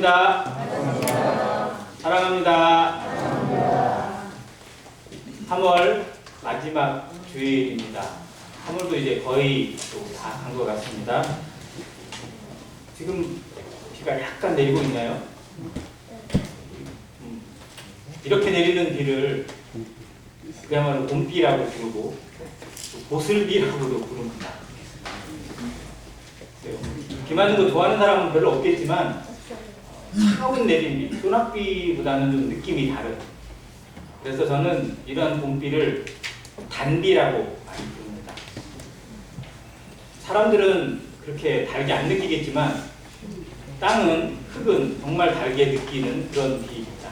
반갑습니다. 사랑합니다. 3월 마지막 주일입니다. 3월도 이제 거의 다 간 것 같습니다. 지금 비가 약간 내리고 있나요? 이렇게 내리는 비를 그야말로 봄비라고 부르고 보슬비라고도 부릅니다. 비 맞는 거 좋아하는 사람은 별로 없겠지만 차가운 내림비, 소낙비보다는 좀 느낌이 다른. 그래서 저는 이런 봄비를 단비라고 많이 부릅니다. 사람들은 그렇게 달게 안 느끼겠지만 땅은, 흙은 정말 달게 느끼는 그런 비입니다.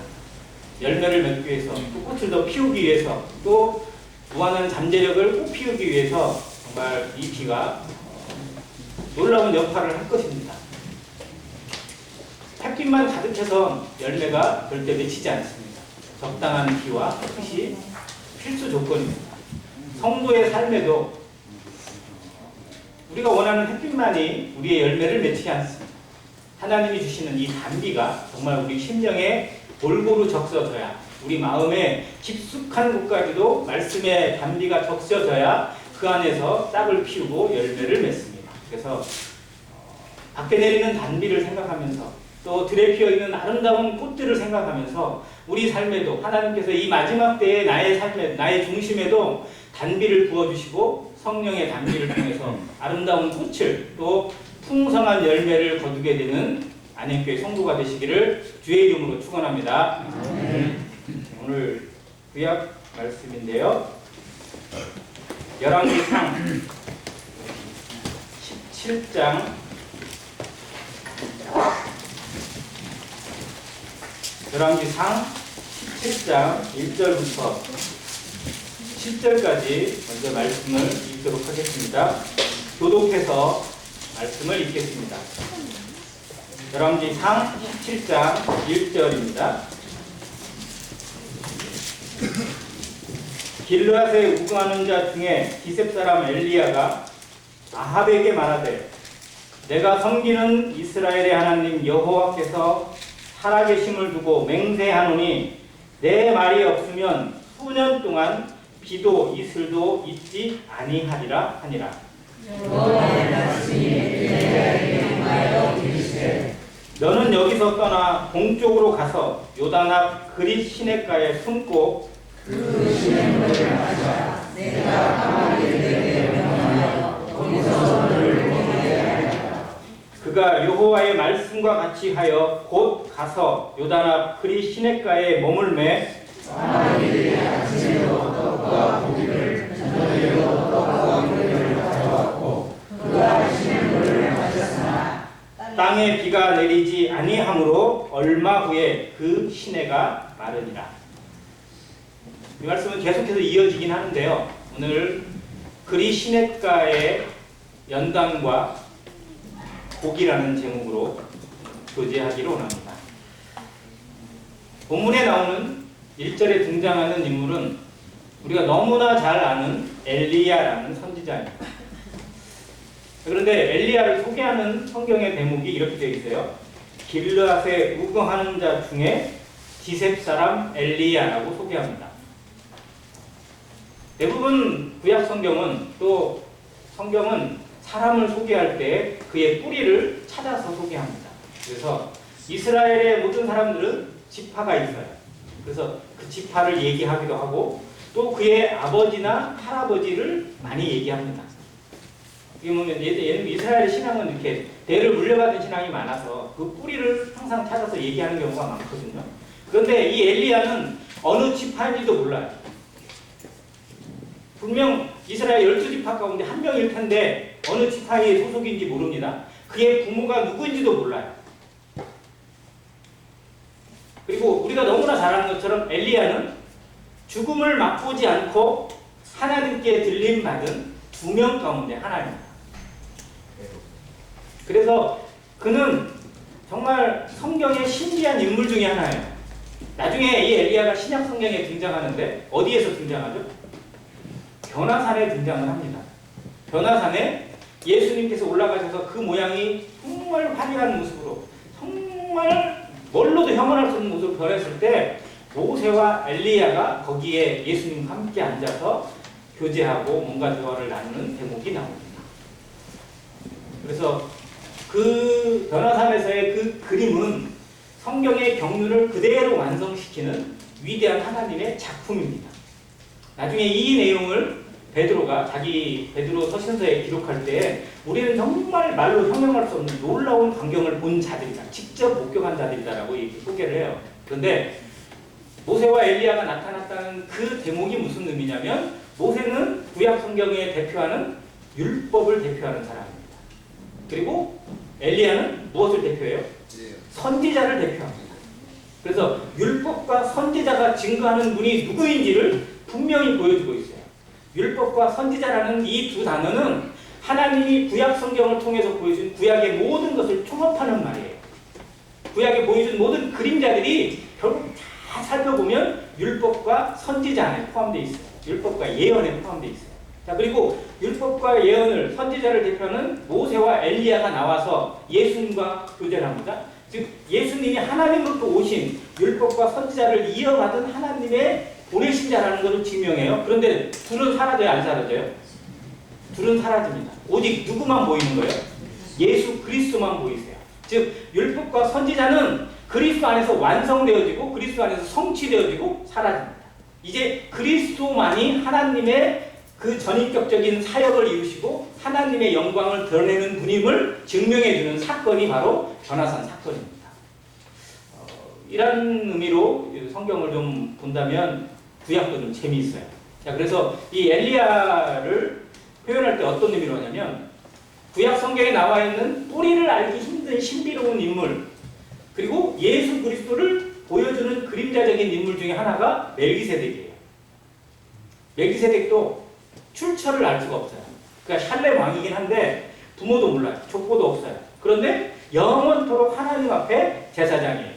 열매를 맺기 위해서, 또 꽃을 더 피우기 위해서, 또 무한한 잠재력을 꼭 피우기 위해서 정말 이 비가 놀라운 역할을 할 것입니다. 햇빛만 가득해서 열매가 절대 맺히지 않습니다. 적당한 비와 햇빛이 필수 조건입니다. 성도의 삶에도 우리가 원하는 햇빛만이 우리의 열매를 맺히지 않습니다. 하나님이 주시는 이 단비가 정말 우리 심령에 골고루 적셔져야, 우리 마음에 깊숙한 곳까지도 말씀의 단비가 적셔져야 그 안에서 싹을 피우고 열매를 맺습니다. 그래서 밖에 내리는 단비를 생각하면서 또 들에 피어있는 아름다운 꽃들을 생각하면서 우리 삶에도 하나님께서 이 마지막 때의 나의 삶에, 나의 중심에도 단비를 부어주시고 성령의 단비를 통해서 아름다운 꽃을 또 풍성한 열매를 거두게 되는 안양교회 성도가 되시기를 주의 이름으로 축원합니다. 오늘 구약 말씀인데요. 열왕기상 17장 17장 1절부터 10절까지 먼저 말씀을 읽도록 하겠습니다. 교독해서 말씀을 읽겠습니다. 열왕기상 17장 1절입니다. 길르앗에 우거하는 자 중에 기셉 사람 엘리야가 아합에게 말하되 내가 섬기는 이스라엘의 하나님 여호와께서 살아계심을 두고 맹세하노니 내 말이 없으면 수년 동안 비도 이슬도 있지 아니하리라 하니라. 여호와의 말씀이 엘리야에게 임하여 이르시되 너는 여기서 떠나 동쪽으로 가서 요단 앞 그릿 시냇가에 숨고 그 시냇물을 마시라. 내가 가만히 내게 명하여 거기서 너를 먹게 하리라. 그가 여호와의 말씀과 같이 하여 곧 가서 요단 앞 그릿 시냇가에 머물매 사람들이 아침에도 떡과 고기를 저녁에도 떡과 고기를 가져왔고 그가 시냇물을 마셨으나 땅에 비가 내리지 아니하므로 얼마 후에 그 시내가 마르니라. 이 말씀은 계속해서 이어지긴 하는데요. 오늘 그리 시냇가의 연단과 고기라는 제목으로 교제하기로 원합니다. 본문에 나오는 1절에 등장하는 인물은 우리가 너무나 잘 아는 엘리야라는 선지자입니다. 그런데 엘리야를 소개하는 성경의 대목이 이렇게 되어 있어요. 길르앗에 우거하는 자 중에 기셉 사람 엘리야라고 소개합니다. 대부분 구약 성경은 또 성경은 사람을 소개할 때 그의 뿌리를 찾아서 소개합니다. 그래서 이스라엘의 모든 사람들은 지파가 있어요. 그래서 그 지파를 얘기하기도 하고 또 그의 아버지나 할아버지를 많이 얘기합니다. 이게 보면 얘는 이스라엘 신앙은 이렇게 대를 물려받은 신앙이 많아서 그 뿌리를 항상 찾아서 얘기하는 경우가 많거든요. 그런데 이 엘리야는 어느 지파인지도 몰라요. 분명 이스라엘 12지파 가운데 한 명일 텐데 어느 지파의 소속인지 모릅니다. 그의 부모가 누구인지도 몰라요. 그리고 우리가 너무나 잘 아는 것처럼 엘리야는 죽음을 맛보지 않고 하나님께 들림받은 2명 가운데 하나입니다. 그래서 그는 정말 성경의 신비한 인물 중에 하나예요. 나중에 이 엘리야가 신약 성경에 등장하는데 어디에서 등장하죠? 변화산에 등장을 합니다. 변화산에 예수님께서 올라가셔서 그 모양이 정말 화려한 모습으로 정말 뭘로도 형언할 수 없는 모습으로 변했을 때 모세와 엘리야가 거기에 예수님과 함께 앉아서 교제하고 뭔가 대화를 나누는 대목이 나옵니다. 그래서 그 변화산에서의 그 그림은 성경의 경륜을 그대로 완성시키는 위대한 하나님의 작품입니다. 나중에 이 내용을 베드로가 자기 베드로 서신서에 기록할 때 우리는 정말 말로 형용할 수 없는 놀라운 광경을 본 자들이다. 직접 목격한 자들이다라고 소개를 해요. 그런데 모세와 엘리야가 나타났다는 그 대목이 무슨 의미냐면 모세는 구약 성경에 대표하는 율법을 대표하는 사람입니다. 그리고 엘리야는 무엇을 대표해요? 선지자를 대표합니다. 그래서 율법과 선지자가 증거하는 분이 누구인지를 분명히 보여주고 있어요. 율법과 선지자라는 이 두 단어는 하나님이 구약 성경을 통해서 보여준 구약의 모든 것을 총합하는 말이에요. 구약에 보여준 모든 그림자들이 결국 다 살펴보면 율법과 선지자 안에 포함되어 있어요. 율법과 예언에 포함되어 있어요. 자, 그리고 율법과 예언을 선지자를 대표하는 모세와 엘리야가 나와서 예수님과 교제를 합니다. 즉 예수님이 하나님으로부터 오신 율법과 선지자를 이어받은 하나님의 보내신 자라는 것을 증명해요. 그런데 둘은 사라져요? 안 사라져요? 둘은 사라집니다. 오직 누구만 보이는 거예요? 예수 그리스도만 보이세요. 즉 율법과 선지자는 그리스도 안에서 완성되어지고 그리스도 안에서 성취되어지고 사라집니다. 이제 그리스도만이 하나님의 그 전인격적인 사역을 이루시고 하나님의 영광을 드러내는 분임을 증명해주는 사건이 바로 변화산 사건입니다. 이런 의미로 성경을 좀 본다면 구약도 좀 재미있어요. 자, 그래서 이 엘리야를 표현할 때 어떤 의미로 하냐면 구약 성경에 나와 있는 뿌리를 알기 힘든 신비로운 인물 그리고 예수 그리스도를 보여주는 그림자적인 인물 중에 하나가 멜기세덱이에요. 멜기세덱도 출처를 알 수가 없어요. 그러니까 샬렘 왕이긴 한데 부모도 몰라요. 족보도 없어요. 그런데 영원토록 하나님 앞에 제사장이에요.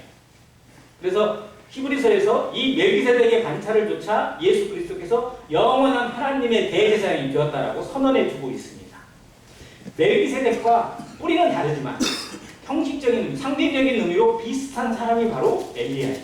그래서 히브리서에서 이 멜기세덱의 관찰을 조차 예수 그리스도께서 영원한 하나님의 대제사장이 되었다라고 선언해 주고 있습니다. 멜기세덱과 뿌리는 다르지만 형식적인 상대적인 의미로 비슷한 사람이 바로 엘리야예요.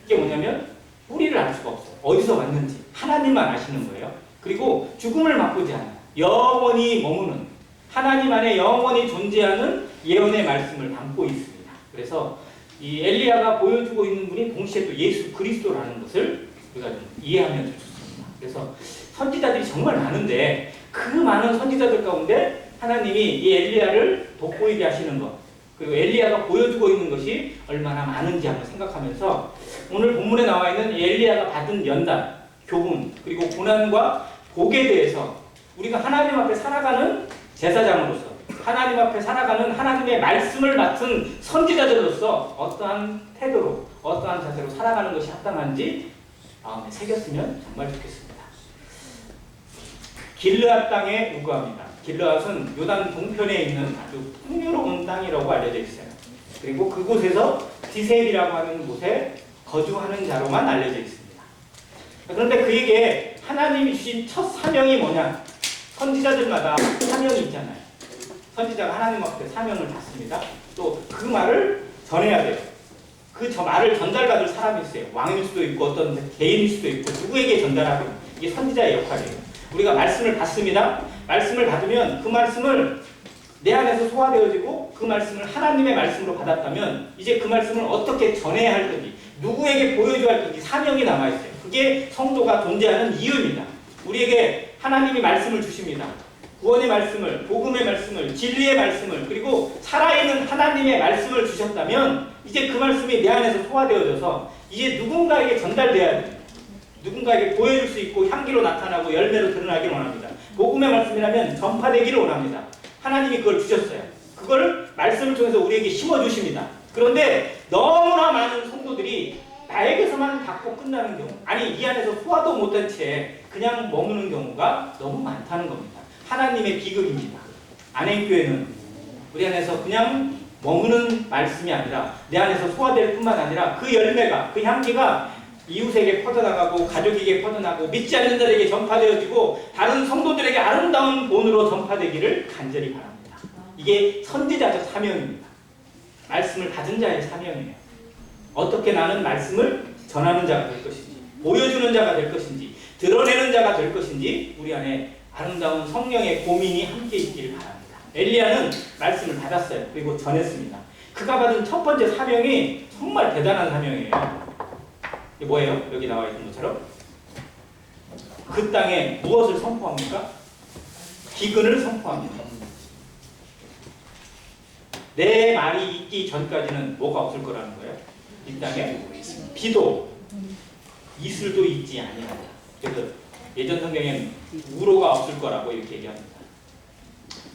이게 뭐냐면 뿌리를 알 수가 없어요. 어디서 왔는지 하나님만 아시는 거예요. 그리고 죽음을 맛보지 않아요. 영원히 머무는 하나님 안에 영원히 존재하는 예언의 말씀을 담고 있습니다. 그래서 이 엘리야가 보여주고 있는 분이 동시에 또 예수 그리스도라는 것을 우리가 좀 이해하면 좋습니다. 그래서 선지자들이 정말 많은데 그 많은 선지자들 가운데 하나님이 이 엘리야를 돋보이게 하시는 것 그리고 엘리야가 보여주고 있는 것이 얼마나 많은지 한번 생각하면서 오늘 본문에 나와 있는 엘리야가 받은 연단, 교훈 그리고 고난과 복에 대해서 우리가 하나님 앞에 살아가는 제사장으로서 하나님 앞에 살아가는 하나님의 말씀을 맡은 선지자들로서 어떠한 태도로 어떠한 자세로 살아가는 것이 합당한지 마음에 새겼으면 정말 좋겠습니다. 길르앗 땅에 우거합니다. 길르앗은 요단 동편에 있는 아주 풍요로운 땅이라고 알려져 있어요. 그리고 그곳에서 디셀이라고 하는 곳에 거주하는 자로만 알려져 있습니다. 그런데 그에게 하나님이 주신 첫 사명이 뭐냐? 선지자들마다 사명이 있잖아요. 선지자가 하나님 앞에 사명을 받습니다. 또 그 말을 전해야 돼요. 그 말을 전달받을 사람이 있어요. 왕일 수도 있고 어떤 개인일 수도 있고 누구에게 전달하고 이게 선지자의 역할이에요. 우리가 말씀을 받습니다. 말씀을 받으면 그 말씀을 내 안에서 소화되어지고 그 말씀을 하나님의 말씀으로 받았다면 이제 그 말씀을 어떻게 전해야 할 건지 누구에게 보여줘야 할 건지 사명이 남아있어요. 그게 성도가 존재하는 이유입니다. 우리에게 하나님이 말씀을 주십니다. 구원의 말씀을, 복음의 말씀을, 진리의 말씀을 그리고 살아있는 하나님의 말씀을 주셨다면 이제 그 말씀이 내 안에서 소화되어져서 이제 누군가에게 전달돼야 됩니다. 누군가에게 보여줄 수 있고 향기로 나타나고 열매로 드러나기를 원합니다. 복음의 말씀이라면 전파되기를 원합니다. 하나님이 그걸 주셨어요. 그걸 말씀을 통해서 우리에게 심어주십니다. 그런데 너무나 많은 성도들이 나에게서만 받고 끝나는 경우 아니 이 안에서 소화도 못한 채 그냥 머무는 경우가 너무 많다는 겁니다. 하나님의 비극입니다. 안행교회는 우리 안에서 그냥 머무는 말씀이 아니라 내 안에서 소화될 뿐만 아니라 그 열매가 그 향기가 이웃에게 퍼져나가고 가족에게 퍼져나가고 믿지 않는 자에게 전파되어지고 다른 성도들에게 아름다운 본으로 전파되기를 간절히 바랍니다. 이게 선지자적 사명입니다. 말씀을 받은 자의 사명이에요. 어떻게 나는 말씀을 전하는 자가 될 것인지, 보여주는 자가 될 것인지, 드러내는 자가 될 것인지 우리 안에 아름다운 성령의 고민이 함께 있기를 바랍니다. 엘리야는 말씀을 받았어요. 그리고 전했습니다. 그가 받은 첫 번째 사명이 정말 대단한 사명이에요. 이게 뭐예요? 여기 나와 있는 것처럼 그 땅에 무엇을 선포합니까? 기근을 선포합니다. 내 말이 있기 전까지는 뭐가 없을 거라는 거예요? 이 땅에 비도 이슬도 있지 아니하다. 그래서 예전 성경에는 우로가 없을 거라고 이렇게 얘기합니다.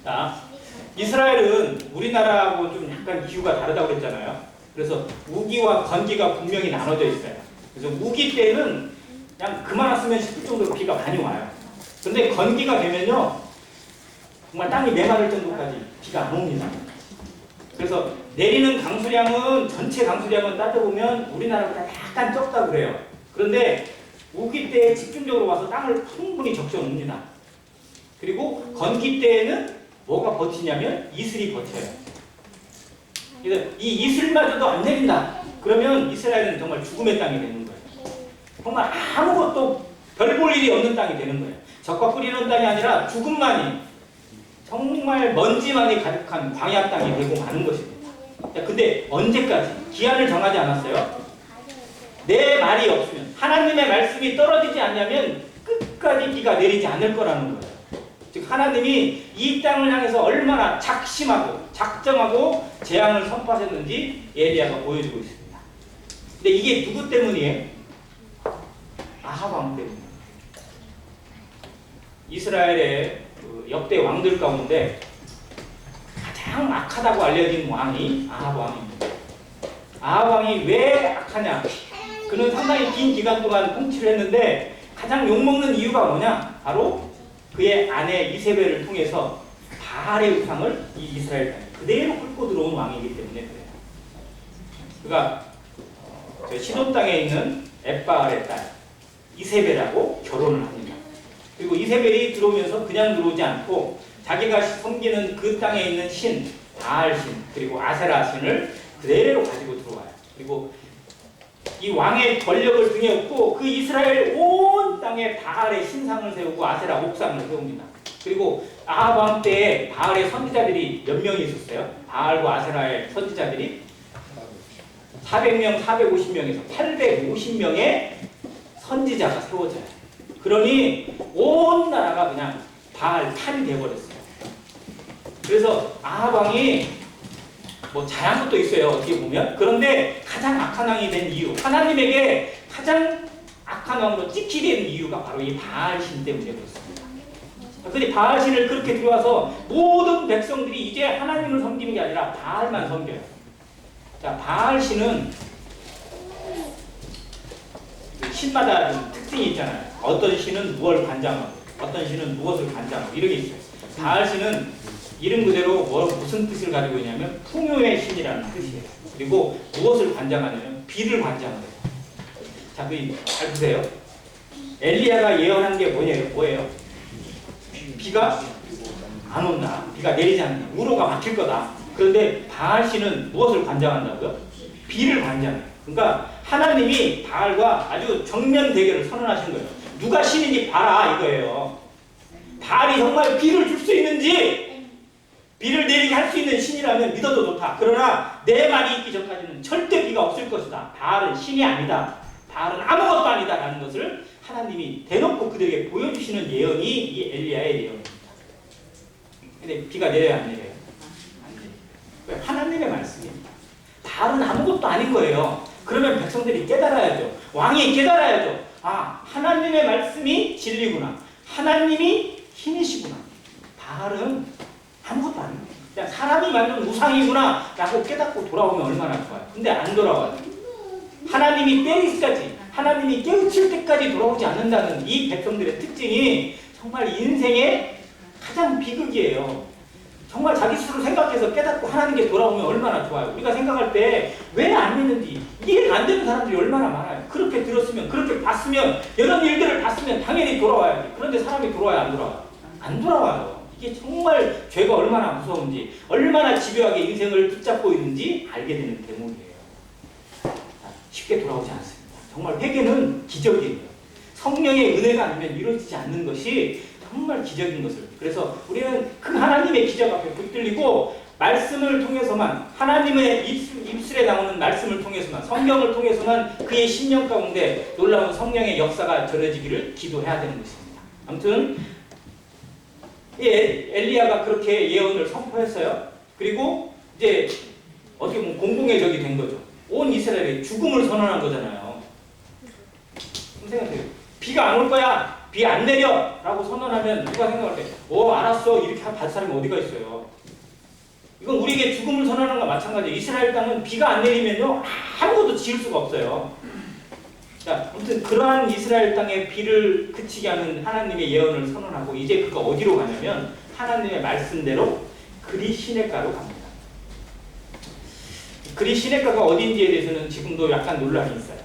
자, 이스라엘은 우리나라하고 좀 약간 기후가 다르다고 그랬잖아요. 그래서 우기와 건기가 분명히 나눠져 있어요. 그래서 우기 때는 그냥 그만 왔으면 싶을 정도로 비가 많이 와요. 근데 건기가 되면요, 정말 땅이 메마를 정도까지 비가 안 옵니다. 그래서 내리는 강수량은 전체 강수량은 따져보면 우리나라보다 약간 적다고 그래요. 그런데 우기 때에 집중적으로 와서 땅을 충분히 적셔놓습니다. 그리고 건기 때에는 뭐가 버티냐면 이슬이 버텨요. 그래서 이 이슬마저도 안 내린다. 그러면 이스라엘은 정말 죽음의 땅이 되는 거예요. 정말 아무것도 별 볼 일이 없는 땅이 되는 거예요. 적과 끓이는 땅이 아니라 죽음만이, 정말 먼지만이 가득한 광야 땅이 되고 마는 것입니다. 근데 언제까지? 기한을 정하지 않았어요. 내 말이 없으면, 하나님의 말씀이 떨어지지 않냐면 끝까지 비가 내리지 않을 거라는 거예요. 즉 하나님이 이 땅을 향해서 얼마나 작심하고 작정하고 재앙을 선포하셨는지 엘리야가 보여주고 있습니다. 근데 이게 누구 때문이에요? 아합 왕 때문이에요. 이스라엘의 그 역대 왕들 가운데 가장 악하다고 알려진 왕이 아합 왕입니다. 아합 왕이 왜 악하냐? 그는 상당히 긴 기간 동안 통치를 했는데 가장 욕먹는 이유가 뭐냐? 바로 그의 아내 이세벨을 통해서 바알의 우상을 이 이스라엘 땅에 그대로 끌고 들어온 왕이기 때문에 그래요. 그가 시돈 땅에 있는 엣바알의 딸 이세벨하고 결혼을 합니다. 그리고 이세벨이 들어오면서 그냥 들어오지 않고 자기가 섬기는 그 땅에 있는 신, 바알 신, 그리고 아세라 신을 그대로 가지고 들어와요. 그리고 이 왕의 권력을 등에 업고 그 이스라엘 온 땅에 바알의 신상을 세우고 아세라 옥상을 세웁니다. 그리고 아합 왕 때에 바알의 선지자들이 몇 명이 있었어요? 바알과 아세라의 선지자들이 400명, 450명에서 850명의 선지자가 세워져요. 그러니 온 나라가 그냥 바알 탈이 되어버렸어요. 그래서 아합 왕이 뭐 잘한 것도 있어요, 어떻게 보면. 그런데 가장 악한 왕이 된 이유, 하나님에게 가장 악한 왕으로 찍히게 된 이유가 바로 이 바알신 때문에 그렇습니다. 근데 바알신을 그렇게 들어와서 모든 백성들이 이제 하나님을 섬기는 게 아니라 바알만 섬겨요. 자, 바알신은 신마다 좀 특징이 있잖아요. 어떤 신은 무엇을 관장하고 어떤 신은 무엇을 관장하고 이런 게 있어요. 바알신은 이름 그대로 무슨 뜻을 가지고 있냐면 풍요의 신이라는 뜻이에요. 그리고 무엇을 관장하냐면 비를 관장해요. 자, 잘 보세요. 엘리야가 예언한 게 뭐예요? 비가 안 온다. 비가 내리지 않는다. 우로가 막힐 거다. 그런데 바알신은 무엇을 관장한다고요? 비를 관장해요. 그러니까 하나님이 바알과 아주 정면 대결을 선언하신 거예요. 누가 신인지 봐라 이거예요. 바알이 정말 비를 줄 수 있는지, 비를 내리게 할 수 있는 신이라면 믿어도 좋다. 그러나 내 말이 있기 전까지는 절대 비가 없을 것이다. 바알은 신이 아니다. 바알은 아무것도 아니다. 라는 것을 하나님이 대놓고 그들에게 보여주시는 예언이 이 엘리야의 예언입니다. 근데 비가 내려야 안 내려요? 안 내려요. 왜? 하나님의 말씀입니다. 바알은 아무것도 아닌 거예요. 그러면 백성들이 깨달아야죠. 왕이 깨달아야죠. 아, 하나님의 말씀이 진리구나. 하나님이 신이시구나. 바알은 아무것도 아닌 거예요. 그냥 사람이 만든 우상이구나 라고 깨닫고 돌아오면 얼마나 좋아요. 근데 안 돌아와요. 하나님이 때리기까지, 하나님이 깨우칠 때까지 돌아오지 않는다는 이 백성들의 특징이 정말 인생의 가장 비극이에요. 정말 자기 스스로 생각해서 깨닫고 하나님께 돌아오면 얼마나 좋아요. 우리가 생각할 때 왜 안 믿는지 이해가 안 되는 사람들이 얼마나 많아요. 그렇게 들었으면, 그렇게 봤으면, 이런 일들을 봤으면 당연히 돌아와야지. 그런데 사람이 돌아와요, 안 돌아와요? 안 돌아와요. 이게 정말 죄가 얼마나 무서운지, 얼마나 집요하게 인생을 붙잡고 있는지 알게 되는 대목이에요. 쉽게 돌아오지 않습니다. 정말 회개는 기적이에요. 성령의 은혜가 아니면 이루어지지 않는 것이 정말 기적인 것을. 그래서 우리는 그 하나님의 기적 앞에 붙들리고 말씀을 통해서만, 하나님의 입술에 나오는 말씀을 통해서만, 성경을 통해서만 그의 심령 가운데 놀라운 성령의 역사가 전해지기를 기도해야 되는 것입니다. 아무튼 엘리야가 그렇게 예언을 선포했어요. 그리고 이제 어떻게 보면 공공의 적이 된 거죠. 온 이스라엘이 죽음을 선언한 거잖아요. 생각해요. 비가 안 올 거야. 비 안 내려. 라고 선언하면 누가 생각할 때 알았어. 이렇게 받을 사람이 어디가 있어요. 이건 우리에게 죽음을 선언하는 것과 마찬가지예요. 이스라엘 땅은 비가 안 내리면요 아무것도 지을 수가 없어요. 자, 아무튼 그러한 이스라엘 땅의 비를 그치게 하는 하나님의 예언을 선언하고 이제 그가 어디로 가냐면 하나님의 말씀대로 그리 시냇가로 갑니다. 그리 시냇가가 어딘지에 대해서는 지금도 약간 논란이 있어요.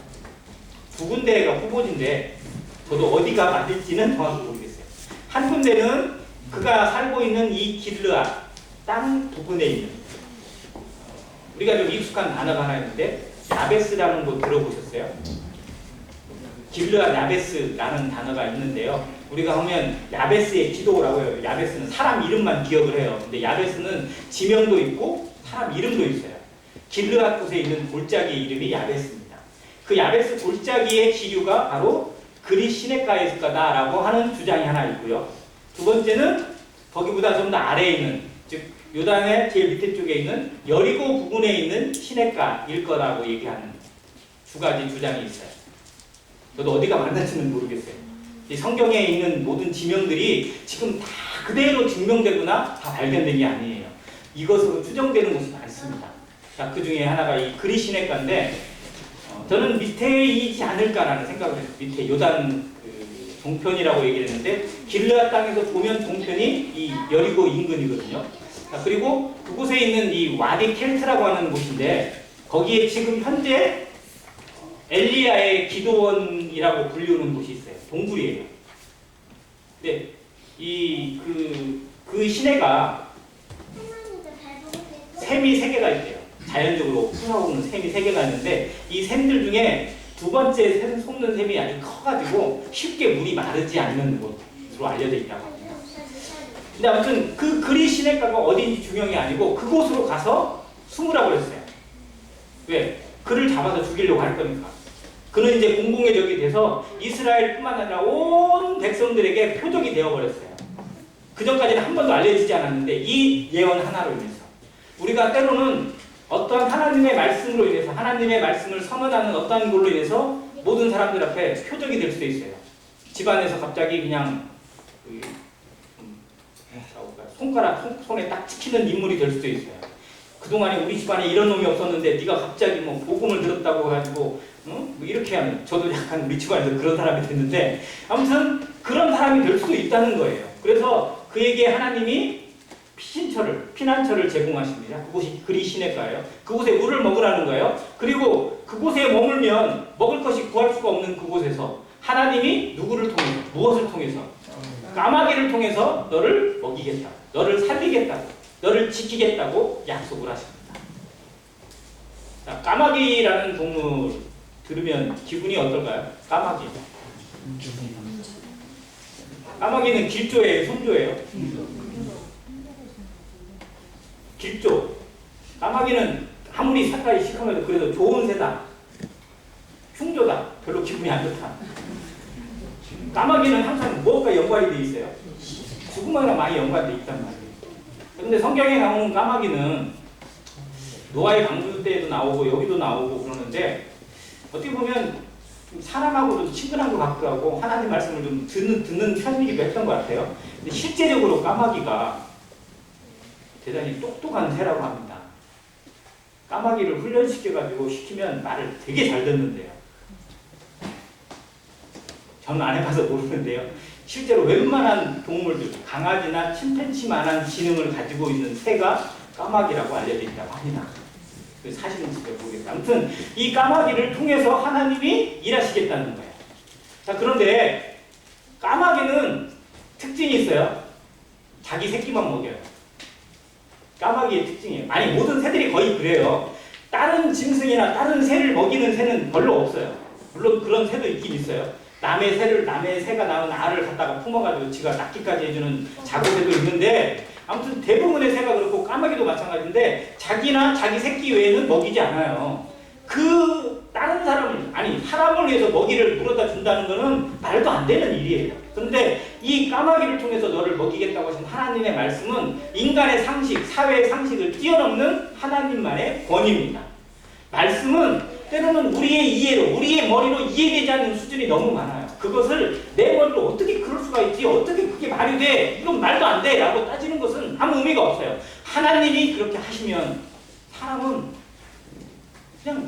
두 군데가 후보지인데 저도 어디가 맞을지는 정확히 모르겠어요. 한 군데는 그가 살고 있는 이 길르앗 땅 부근에 있는, 우리가 좀 익숙한 단어가 하나 있는데 야베스라는 곳 들어보셨어요? 길르앗 야베스라는 단어가 있는데요. 우리가 하면 야베스의 기도라고 해요. 야베스는 사람 이름만 기억을 해요. 근데 야베스는 지명도 있고 사람 이름도 있어요. 길르앗 곳에 있는 골짜기 이름이 야베스입니다. 그 야베스 골짜기의 기류가 바로 그리 시냇가에서 거다라고 하는 주장이 하나 있고요. 두 번째는 거기보다 좀 더 아래에 있는, 즉 요단의 제일 밑에 쪽에 있는 여리고 부근에 있는 시냇가일 거라고 얘기하는 두 가지 주장이 있어요. 저도 어디가 맞는지는 모르겠어요. 이 성경에 있는 모든 지명들이 지금 다 그대로 증명되거나 다 발견된 게 아니에요. 이것으로 추정되는 것이 많습니다. 자, 그 중에 하나가 이 그리 시냇가인데 저는 밑에이지 않을까라는 생각을 해요. 밑에 요단 동편이라고 얘기를 했는데 길르앗 땅에서 보면 동편이 이 여리고 인근이거든요. 자, 그리고 그곳에 있는 이 와디 켈트라고 하는 곳인데 거기에 지금 현재 엘리야의 기도원이라고 불리우는 곳이 있어요. 동굴이에요. 근데 그 시내가 샘이 3개가 있대요. 자연적으로 흘러오는 샘이 3개가 있는데 이 샘들 중에 두 번째 샘 속는 샘이 아주 커가지고 쉽게 물이 마르지 않는 곳으로 알려져 있다고 합니다. 근데 아무튼 그 그리 시냇가가 어딘지 중요한 게 아니고 그곳으로 가서 숨으라고 했어요. 왜? 그를 잡아서 죽이려고 할 거니까. 그는 이제 공공의 적이 돼서 이스라엘뿐만 아니라 온 백성들에게 표적이 되어버렸어요. 그 전까지는 한 번도 알려지지 않았는데 이 예언 하나로 인해서 우리가 때로는 어떠한 하나님의 말씀으로 인해서 하나님의 말씀을 선언하는 어떠한 걸로 인해서 모든 사람들 앞에 표적이 될 수도 있어요. 집안에서 갑자기 그냥 손에 딱 찍히는 인물이 될 수도 있어요. 그동안에 우리 집안에 이런 놈이 없었는데 네가 갑자기 뭐 복음을 들었다고 해가지고 뭐 이렇게 하면 저도 약간 우리 집안에서 그런 사람이 됐는데 아무튼 그런 사람이 될 수도 있다는 거예요. 그래서 그에게 하나님이 피난처를 제공하십니다. 그곳이 그리 시냇가예요. 그곳에 물을 먹으라는 거예요. 그리고 그곳에 머물면 먹을 것이 구할 수가 없는 그곳에서 하나님이 누구를 통해서, 무엇을 통해서? 까마귀를 통해서 너를 먹이겠다. 너를 살리겠다고. 너를 지키겠다고 약속을 하십니다. 자, 까마귀라는 동물 들으면 기분이 어떨까요? 까마귀. 까마귀는 길조예요? 손조예요? 길조. 까마귀는 아무리 색깔이 시커매도 그래도 좋은 새다. 흉조다. 별로 기분이 안 좋다. 까마귀는 항상 무엇과 연관이 돼 있어요? 죽음이랑 많이 연관돼 있단 말이에요. 그런데 성경에 나오는 까마귀는 노아의 방주 때에도 나오고 여기도 나오고 그러는데 어떻게 보면 사람하고도 친근한 것 같기도 하고 하나님 말씀을 좀 듣는 편이기도 했던 것 같아요. 근데 실제적으로 까마귀가 대단히 똑똑한 새라고 합니다. 까마귀를 훈련시켜가지고 시키면 말을 되게 잘 듣는데요. 저는 안 해봐서 모르는데요. 실제로 웬만한 동물들, 강아지나 침팬지만한 지능을 가지고 있는 새가 까마귀라고 알려져 있다고 합니다. 사실은 진짜 모르겠어요. 아무튼 이 까마귀를 통해서 하나님이 일하시겠다는 거예요. 자, 그런데 까마귀는 특징이 있어요. 자기 새끼만 먹여요. 까마귀의 특징이에요. 아니 모든 새들이 거의 그래요. 다른 짐승이나 다른 새를 먹이는 새는 별로 없어요. 물론 그런 새도 있긴 있어요. 남의 새가 낳은 알을 갖다가 품어가지고 지가 낳기까지 해주는 자고새도 있는데, 아무튼 대부분의 새가 그렇고 까마귀도 마찬가지인데 자기나 자기 새끼 외에는 먹이지 않아요. 그 다른 사람을 위해서 먹이를 물어다 준다는 것은 말도 안 되는 일이에요. 그런데 이 까마귀를 통해서 너를 먹이겠다고 하신 하나님의 말씀은 인간의 상식, 사회의 상식을 뛰어넘는 하나님만의 권위입니다. 말씀은 때로는 우리의 이해로, 우리의 머리로 이해되지 않는 수준이 너무 많아요. 그것을 내 머리로 어떻게 그럴 수가 있지? 어떻게 그게 말이 돼? 이건 말도 안 돼! 라고 따지는 것은 아무 의미가 없어요. 하나님이 그렇게 하시면 사람은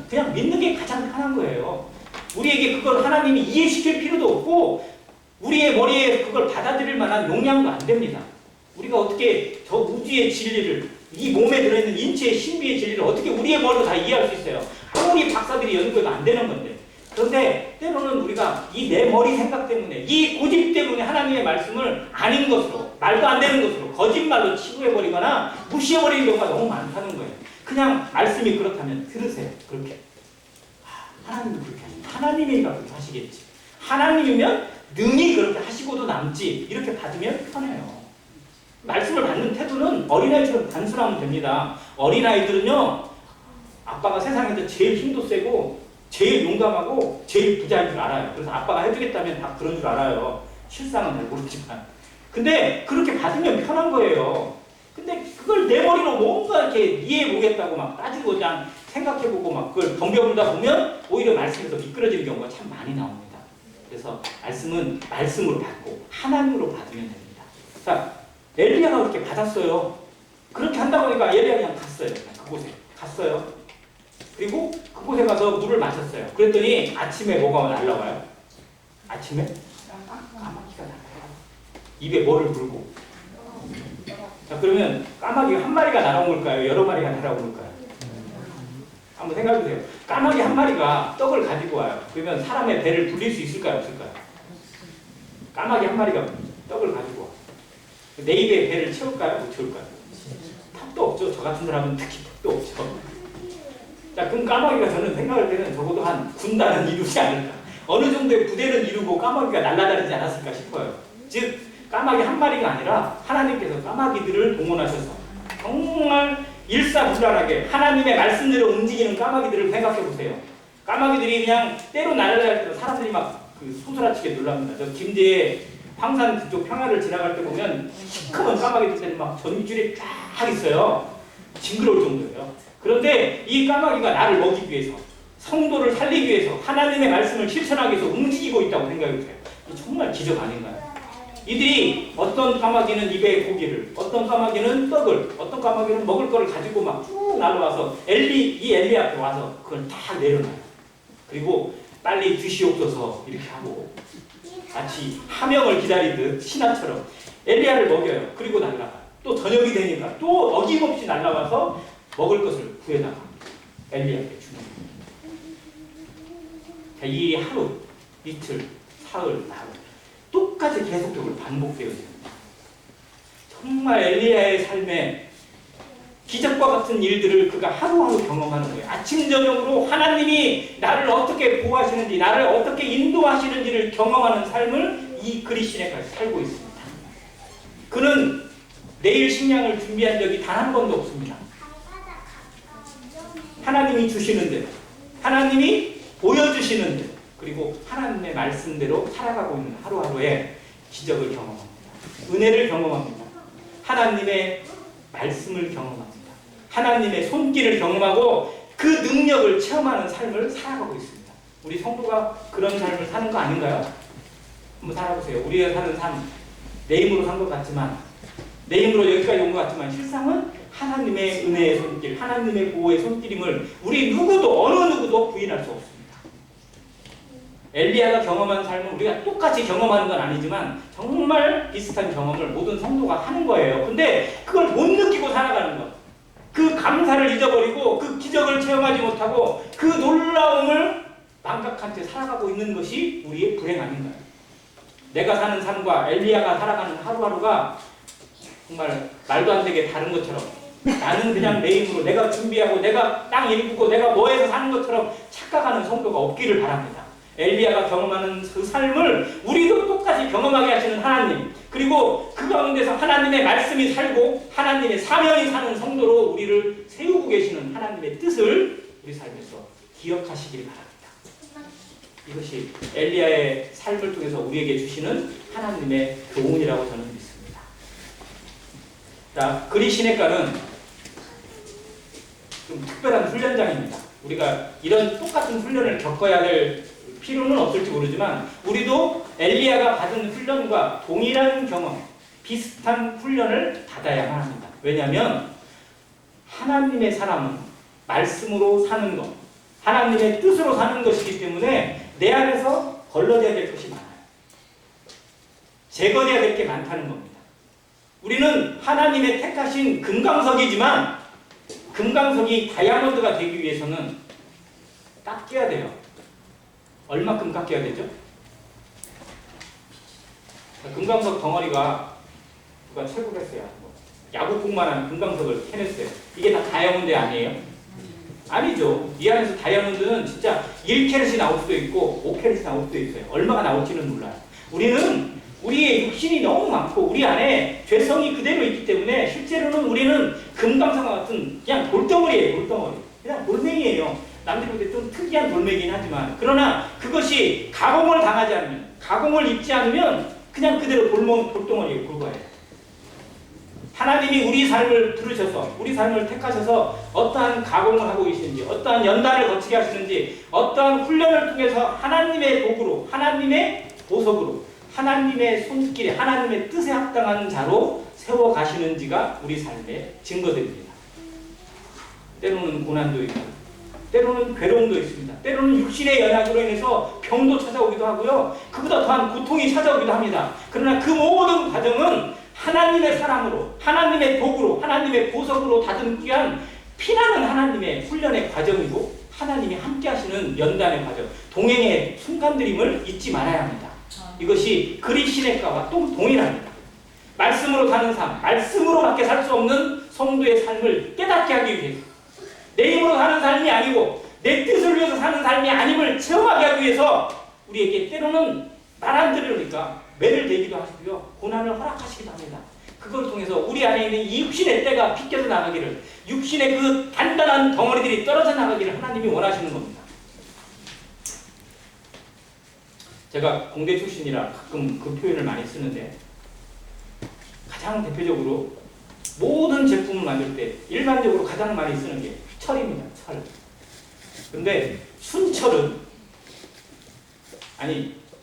그냥 믿는 게 가장 편한 거예요. 우리에게 그걸 하나님이 이해시킬 필요도 없고 우리의 머리에 그걸 받아들일 만한 용량도 안 됩니다. 우리가 어떻게 저 우주의 진리를, 이 몸에 들어있는 인체의 신비의 진리를 어떻게 우리의 머리로 다 이해할 수 있어요? 아무리 박사들이 연구해도 안 되는 건데. 그런데 때로는 우리가 이 내 머리 생각 때문에, 이 고집 때문에 하나님의 말씀을 아닌 것으로, 말도 안 되는 것으로 거짓말로 치부해버리거나 무시해버리는 경우가 너무 많다는 거예요. 그냥 말씀이 그렇다면 들으세요. 그렇게. 하나님도 그렇게 하십니다. 하나님이니까 그렇게 하시겠지. 하나님이면 능히 그렇게 하시고도 남지. 이렇게 받으면 편해요. 말씀을 받는 태도는 어린아이처럼 단순하면 됩니다. 어린아이들은요, 아빠가 세상에서 제일 힘도 세고 제일 용감하고 제일 부자인 줄 알아요. 그래서 아빠가 해주겠다면 다 그런 줄 알아요. 실상은 잘 모르지만. 근데 그렇게 받으면 편한 거예요. 근데 그걸 내 머리로 뭔가 이렇게 이해해보겠다고 막 따지고 그냥 생각해보고 막 그걸 덤벼보다 보면 오히려 말씀에서 미끄러지는 경우가 참 많이 나옵니다. 그래서 말씀은 말씀으로 받고 하나님으로 받으면 됩니다. 자, 엘리야가 그렇게 받았어요. 그렇게 한다고 하니까 엘리야가 그냥 갔어요. 그곳에 갔어요. 그리고 그곳에 가서 물을 마셨어요. 그랬더니 아침에 뭐가 날라와요? 아침에 까마귀가 날아와요. 입에 뭐를 물고. 자, 그러면 까마귀 한 마리가 날아온 걸까요? 여러 마리가 날아온 걸까요? 한번 생각해보세요. 까마귀 한 마리가 떡을 가지고 와요. 그러면 사람의 배를 불릴 수 있을까요? 없을까요? 까마귀 한 마리가 떡을 가지고 와. 내 입에 배를 채울까요? 못 채울까요? 턱도 없죠. 저 같은 사람은 특히 턱도 없죠. 자, 그럼 까마귀가 저는 생각할 때는 적어도 한 군단은 이루지 않을까. 어느 정도의 부대는 이루고 까마귀가 날아다니지 않았을까 싶어요. 즉, 까마귀 한 마리가 아니라 하나님께서 까마귀들을 동원하셔서 정말 일사불란하게 하나님의 말씀대로 움직이는 까마귀들을 생각해 보세요. 까마귀들이 그냥 때로 날아다닐 때 사람들이 막 그 소스라치게 놀랍니다. 저 김제에 황산 그쪽 평야를 지나갈 때 보면 시커먼 까마귀들이 막 전줄에 쫙 있어요. 징그러울 정도예요. 그런데 이 까마귀가 나를 먹이기 위해서, 성도를 살리기 위해서, 하나님의 말씀을 실천하기 위해서 움직이고 있다고 생각해 보세요. 정말 기적 아닌가요? 이들이 어떤 까마귀는 입에 고기를, 어떤 까마귀는 떡을, 어떤 까마귀는 먹을 거를 가지고 막 쭉 날아와서 이 엘리 앞에 와서 그걸 다 내려놔요. 그리고 빨리 주시옵소서 이렇게 하고 마치 하명을 기다리듯 신하처럼 엘리야를 먹여요. 그리고 날아가요. 또 저녁이 되니까 또 어김없이 날아와서 먹을 것을 구해다가 엘리야에게 주는 거예요. 이 하루, 이틀, 사흘, 나흘 똑같이 계속적으로 반복되어집니다. 정말 엘리야의 삶에 기적과 같은 일들을 그가 하루하루 경험하는 거예요. 아침 저녁으로 하나님이 나를 어떻게 보호하시는지, 나를 어떻게 인도하시는지를 경험하는 삶을 이 그리스도인이 살고 있습니다. 그는 내일 식량을 준비한 적이 단 한 번도 없습니다. 하나님이 주시는 대로, 하나님이 보여주시는 대로, 그리고 하나님의 말씀대로 살아가고 있는 하루하루의 기적을 경험합니다. 은혜를 경험합니다. 하나님의 말씀을 경험합니다. 하나님의 손길을 경험하고 그 능력을 체험하는 삶을 살아가고 있습니다. 우리 성도가 그런 삶을 사는 거 아닌가요? 한번 살아보세요. 우리가 사는 삶, 내 힘으로 산 것 같지만, 내 힘으로 여기까지 온 것 같지만 실상은 하나님의 은혜의 손길, 하나님의 보호의 손길임을 우리 누구도, 어느 누구도 부인할 수 없습니다. 엘리야가 경험한 삶은 우리가 똑같이 경험하는 건 아니지만 정말 비슷한 경험을 모든 성도가 하는 거예요. 근데 그걸 못 느끼고 살아가는 것, 그 감사를 잊어버리고 그 기적을 체험하지 못하고 그 놀라움을 망각한 채 살아가고 있는 것이 우리의 불행 아닌가요? 내가 사는 삶과 엘리야가 살아가는 하루하루가 정말 말도 안 되게 다른 것처럼 나는 그냥 내 힘으로 내가 준비하고 내가 땅 일구고 내가 뭐해서 사는 것처럼 착각하는 성도가 없기를 바랍니다. 엘리야가 경험하는 그 삶을 우리도 똑같이 경험하게 하시는 하나님, 그리고 그 가운데서 하나님의 말씀이 살고 하나님의 사명이 사는 성도로 우리를 세우고 계시는 하나님의 뜻을 우리 삶에서 기억하시길 바랍니다. 이것이 엘리야의 삶을 통해서 우리에게 주시는 하나님의 교훈이라고 저는 믿습니다. 자, 그리 시내가는 좀 특별한 훈련장입니다. 우리가 이런 똑같은 훈련을 겪어야 될 필요는 없을지 모르지만 우리도 엘리야가 받은 훈련과 동일한 경험, 비슷한 훈련을 받아야만 합니다. 왜냐하면 하나님의 사람은 말씀으로 사는 것, 하나님의 뜻으로 사는 것이기 때문에 내 안에서 걸러져야 될 것이 많아요. 제거해야 될 게 많다는 겁니다. 우리는 하나님의 택하신 금강석이지만 금강석이 다이아몬드가 되기 위해서는 깎여야 돼요. 얼마큼 깎여야 되죠? 금강석 덩어리가 누가 채굴 했어요. 야구공만한 금강석을 캐냈어요. 이게 다 다이아몬드 아니에요? 아니죠. 이 안에서 다이아몬드는 진짜 1캐럿이 나올 수도 있고 5캐럿이 나올 수도 있어요. 얼마가 나올지는 몰라요. 우리는 우리의 육신이 너무 많고 우리 안에 죄성이 그대로 있기 때문에 실제로는 우리는 금강석과 같은 그냥 돌덩어리예요. 돌덩어리. 그냥 돌멩이에요. 남들이 볼 때 좀 특이한 돌멩이긴 하지만 그러나 그것이 가공을 당하지 않으면 가공을 입지 않으면 그냥 그대로 돌덩어리에 불과해요. 하나님이 우리 삶을 들으셔서 우리 삶을 택하셔서 어떠한 가공을 하고 계시는지 어떠한 연단을 거치게 하시는지 어떠한 훈련을 통해서 하나님의 도구로 하나님의 보석으로 하나님의 손길에 하나님의 뜻에 합당한 자로 세워가시는지가 우리 삶의 증거됩니다. 때로는 고난도 있고 때로는 괴로움도 있습니다. 때로는 육신의 연약으로 인해서 병도 찾아오기도 하고요. 그보다 더한 고통이 찾아오기도 합니다. 그러나 그 모든 과정은 하나님의 사랑으로 하나님의 도구로 하나님의 보석으로 다듬기 위한 피나는 하나님의 훈련의 과정이고 하나님이 함께 하시는 연단의 과정, 동행의 순간들임을 잊지 말아야 합니다. 이것이 그리 시내가와 또 동일합니다. 말씀으로 사는 삶, 말씀으로밖에 살 수 없는 성도의 삶을 깨닫게 하기 위해서 내 힘으로 사는 삶이 아니고 내 뜻을 위해서 사는 삶이 아님을 체험하게 하기 위해서 우리에게 때로는 말 안 들으니까 매를 대기도 하시고요. 고난을 허락하시기도 합니다. 그걸 통해서 우리 안에 있는 이 육신의 때가 빗겨져 나가기를 육신의 그 단단한 덩어리들이 떨어져 나가기를 하나님이 원하시는 겁니다. 제가 공대 출신이라 가끔 그 표현을 많이 쓰는데 가장 대표적으로 모든 제품을 만들 때 일반적으로 가장 많이 쓰는 게 철입니다. 철. 근데 순철은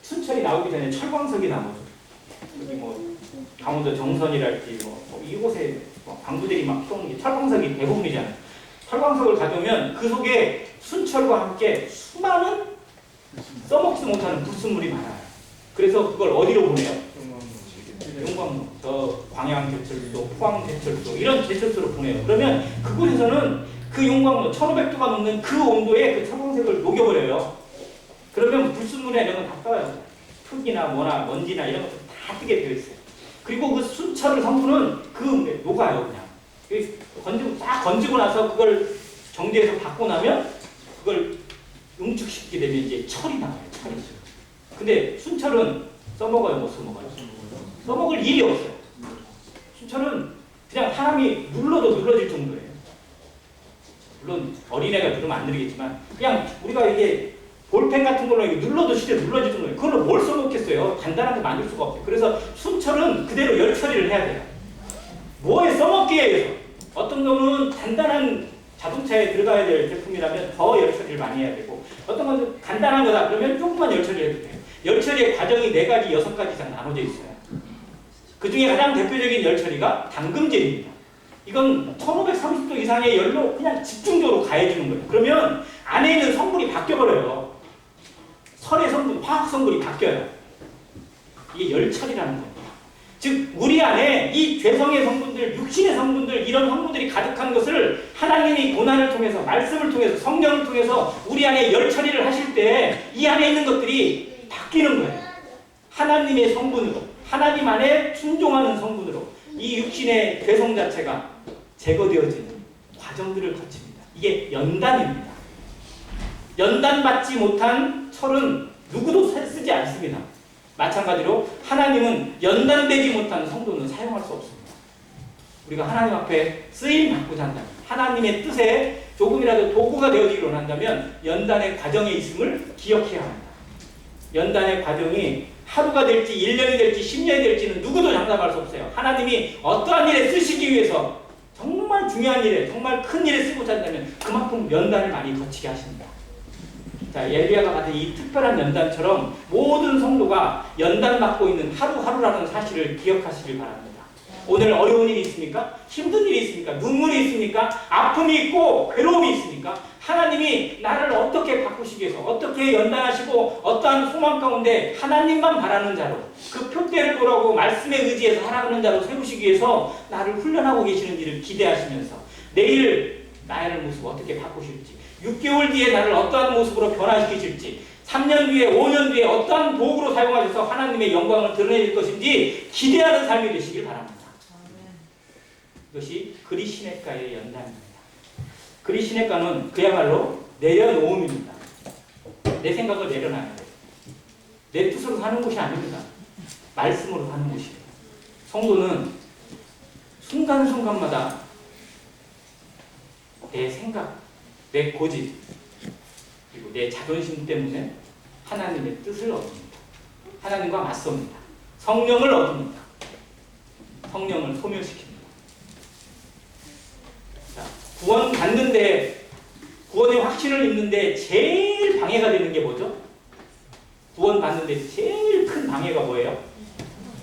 순철이 나오기 전에 철광석이 나오죠. 여기 뭐 강원도 정선이랄지 뭐 이곳에 광부들이 막 쏘는 게 철광석이 대부분이잖아요. 철광석을 가져오면 그 속에 순철과 함께 수많은 써먹지 못하는 불순물이 많아요. 그래서 그걸 어디로 보내요? 용광로, 저 광양제철소, 포항제철소 이런 제철소로 보내요. 그러면 그곳에서는 그 용광로 1500도가 넘는 그 온도에 그 철광석을 녹여버려요. 그러면 불순물이나 이런 건 다 떠요. 흙이나 뭐나 먼지나 이런 것도 다 뜨게 되어 있어요. 그리고 그 순철을 성분은 그 녹아요. 그냥 딱 건지고 나서 그걸 정제해서 받고 나면 그걸 응축시키게 되면 이제 철이 나와요. 철이. 근데 순철은 써먹어요, 못 써먹어요? 써먹을 일이 없어요. 순철은 그냥 사람이 눌러도 눌러질 정도예요. 물론 어린애가 누르면 안 누르겠지만 그냥 우리가 이게 볼펜 같은 걸로 눌러도 실제 눌러질 정도예요. 그걸로 뭘 써먹겠어요? 간단하게 만들 수가 없어요. 그래서 순철은 그대로 열 처리를 해야 돼요. 뭐에 써먹기에 의해서 어떤 경우는 단단한 자동차에 들어가야 될 제품이라면 더 열 처리를 많이 해야 되고 어떤 건 간단한 거다 그러면 조금만 열 처리를 해도 돼요. 열 처리의 과정이 4가지, 6가지 이상 나눠져 있어요. 그 중에 가장 대표적인 열 처리가 담금질입니다. 이건 1530도 이상의 열로 그냥 집중적으로 가해주는 거예요. 그러면 안에 있는 성분이 바뀌어버려요. 설의 성분, 화학 성분이 바뀌어요. 이게 열 처리라는 겁니다. 즉 우리 안에 이 죄성의 성분들, 육신의 성분들 이런 성분들이 가득한 것을 하나님이 고난을 통해서 말씀을 통해서 성령을 통해서 우리 안에 열 처리를 하실 때 이 안에 있는 것들이 바뀌는 거예요. 하나님의 성분으로 하나님 안에 순종하는 성분으로 이 육신의 괴성 자체가 제거되어지는 과정들을 거칩니다. 이게 연단입니다. 연단받지 못한 철은 누구도 쓰지 않습니다. 마찬가지로 하나님은 연단되지 못한 성도는 사용할 수 없습니다. 우리가 하나님 앞에 쓰임 받고자 한다면, 하나님의 뜻에 조금이라도 도구가 되어지기를 원한다면 연단의 과정에 있음을 기억해야 합니다. 연단의 과정이 하루가 될지 1년이 될지 10년이 될지는 누구도 장담할 수 없어요. 하나님이 어떠한 일에 쓰시기 위해서 정말 중요한 일에, 정말 큰 일에 쓰고자 한다면 그만큼 연단을 많이 거치게 하십니다. 자, 엘리야가 받은 이 특별한 연단처럼 모든 성도가 연단받고 있는 하루하루라는 사실을 기억하시길 바랍니다. 오늘 어려운 일이 있습니까? 힘든 일이 있습니까? 눈물이 있습니까? 아픔이 있고 괴로움이 있습니까? 하나님이 나를 어떻게 바꾸시기 위해서, 어떻게 연단하시고 어떠한 소망 가운데 하나님만 바라는 자로, 그 표대를 보라고 말씀에 의지해서 살아가는 자로 세우시기 위해서 나를 훈련하고 계시는 일을 기대하시면서 내일 나의 모습 어떻게 바꾸실지, 6개월 뒤에 나를 어떠한 모습으로 변화시키실지, 3년 뒤에 5년 뒤에 어떠한 도구로 사용하셔서 하나님의 영광을 드러낼 것인지 기대하는 삶이 되시길 바랍니다. 이것이 그리시네가의 연단입니다. 그리시네가는 그야말로 내려놓음입니다. 내 생각을 내려놔야 돼요. 내 뜻으로 사는 것이 아닙니다. 말씀으로 사는 것이에요. 성도는 순간순간마다 내 생각, 내 고집, 그리고 내 자존심 때문에 하나님의 뜻을 얻습니다. 하나님과 맞섭니다. 성령을 얻습니다. 성령을 소멸시킵니다. 자, 구원 받는데, 구원의 확신을 입는데 제일 방해가 되는 게 뭐죠? 구원 받는데 제일 큰 방해가 뭐예요?